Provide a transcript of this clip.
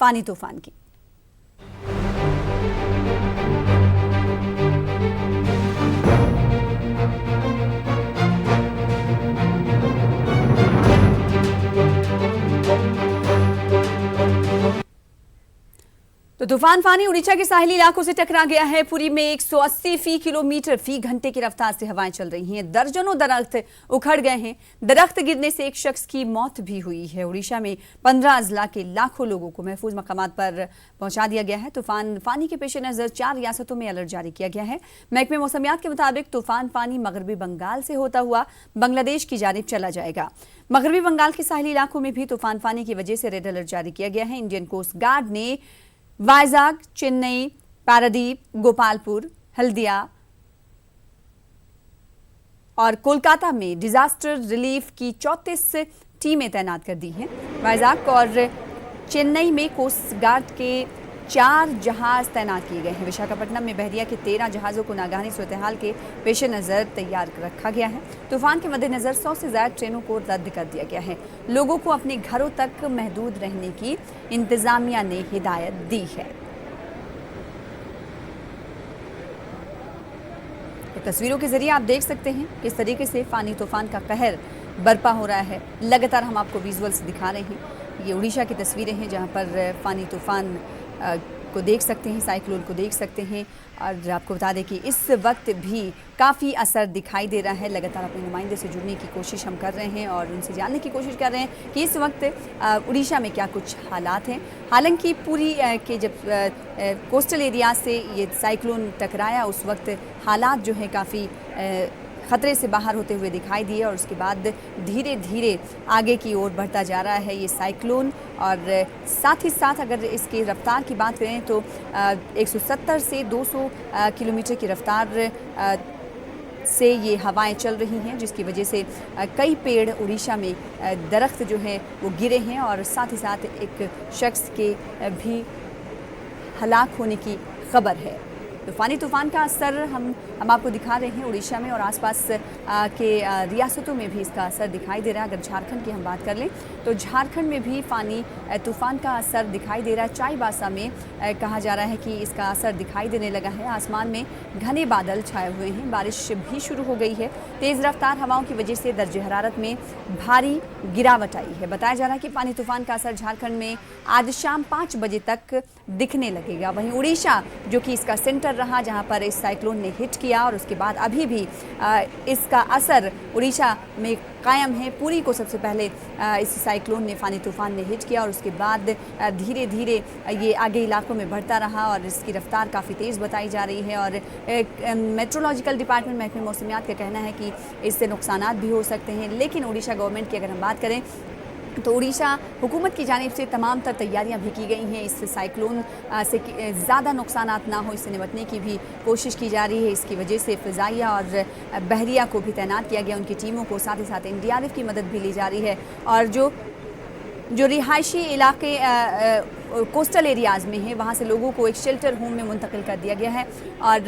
फानी तूफान की। तो तूफान फानी उड़ीसा के साहिली इलाकों से टकरा गया है। पुरी में 180 किलोमीटर फी घंटे की रफ्तार से हवाएं चल रही हैं। दर्जनों दरख्त उखड़ गए हैं। दरख्त गिरने से एक शख्स की मौत भी हुई है। उड़ीसा में 15 अजला के लाखों लोगों को महफूज मकामात पर पहुंचा दिया गया है। तूफान फानी के पेश नजर 4 रियासतों में अलर्ट जारी किया गया है। महकमे मौसमियात के मुताबिक तूफान फानी मगरबी बंगाल से होता हुआ बांग्लादेश की जानिब चला जाएगा। मगरबी बंगाल के साहिली इलाकों में भी तूफान फानी की वजह से रेड अलर्ट जारी किया गया है। इंडियन कोस्ट गार्ड ने वाइजाग, चेन्नई, पारादीप, गोपालपुर, हल्दिया और कोलकाता में डिजास्टर रिलीफ की 34 टीमें तैनात कर दी हैं। वाइजाग और चेन्नई में कोस्ट गार्ड के 4 जहाज तैनात किए गए हैं। विशाखापट्टनम में बहरिया के 13 जहाज़ों को नागहानी सूरत हाल के पेश नज़र तैयार रखा गया है। तूफान के मद्देनज़र 100 से ज़्यादा ट्रेनों को रद्द कर दिया गया है। लोगों को अपने घरों तक महदूद रहने की इंतज़ामिया ने हिदायत दी है। तो तस्वीरों के जरिए आप देख सकते हैं किस तरीके से फानी तूफान का कहर बरपा हो रहा है। लगातार हम आपको विजुअल्स दिखा रहे हैं। ये उड़ीसा की तस्वीरें हैं जहां पर फानी तूफान को देख सकते हैं, साइक्लोन को देख सकते हैं। और आपको बता दें कि इस वक्त भी काफ़ी असर दिखाई दे रहा है। लगातार अपने नुमाइंदे से जुड़ने की कोशिश हम कर रहे हैं और उनसे जानने की कोशिश कर रहे हैं कि इस वक्त उड़ीसा में क्या कुछ हालात हैं। हालांकि पूरी के जब कोस्टल एरिया से ये साइक्लोन टकराया उस वक्त हालात जो है काफ़ी खतरे से बाहर होते हुए दिखाई दिए और उसके बाद धीरे धीरे आगे की ओर बढ़ता जा रहा है ये साइक्लोन। और साथ ही साथ अगर इसकी रफ्तार की बात करें तो 170 से 200 किलोमीटर की रफ्तार से ये हवाएं चल रही हैं, जिसकी वजह से कई पेड़ उड़ीसा में दरख्त जो हैं वो गिरे हैं और साथ ही साथ एक शख्स के भी हलाक होने की खबर है। तूफानी तूफान का असर हम आपको दिखा रहे हैं उड़ीसा में और आसपास के रियासतों में भी इसका असर दिखाई दे रहा है। अगर झारखंड की हम बात कर लें तो झारखंड में भी फानी तूफान का असर दिखाई दे रहा है। चाईबासा में कहा जा रहा है कि इसका असर दिखाई देने लगा है। आसमान में घने बादल छाए हुए हैं, बारिश भी शुरू हो गई है। तेज़ रफ्तार हवाओं की वजह से दर्जे हरारत में भारी गिरावट आई है। बताया जा रहा है कि फानी तूफान का असर झारखंड में आज शाम 5 बजे तक दिखने लगेगा। वहीं उड़ीसा जो कि इसका सेंटर रहा जहां पर इस साइक्लोन ने हिट किया और उसके बाद अभी भी इसका असर उड़ीसा में कायम है। पुरी को सबसे पहले इस साइक्लोन ने फानी तूफान ने हिट किया और उसके बाद धीरे धीरे ये आगे इलाकों में बढ़ता रहा और इसकी रफ्तार काफ़ी तेज़ बताई जा रही है। और मेट्रोलॉजिकल डिपार्टमेंट महकमे मौसमियात का कहना है कि इससे नुकसानात भी हो सकते हैं। लेकिन उड़ीसा गवर्नमेंट की अगर हम बात करें तो उड़ीसा हुकूमत की जानिब से तमाम तर तैयारियां भी की गई हैं। इस साइक्लोन से ज़्यादा नुकसानात ना हो, इससे निपटने की भी कोशिश की जा रही है। इसकी वजह से फ़िज़ाइया और बहरिया को भी तैनात किया गया, उनकी टीमों को। साथ ही साथ NDRF की मदद भी ली जा रही है और जो रिहायशी इलाके कोस्टल एरियाज़ में हैं वहाँ से लोगों को एक शेल्टर होम में मुंतकिल कर दिया गया है। और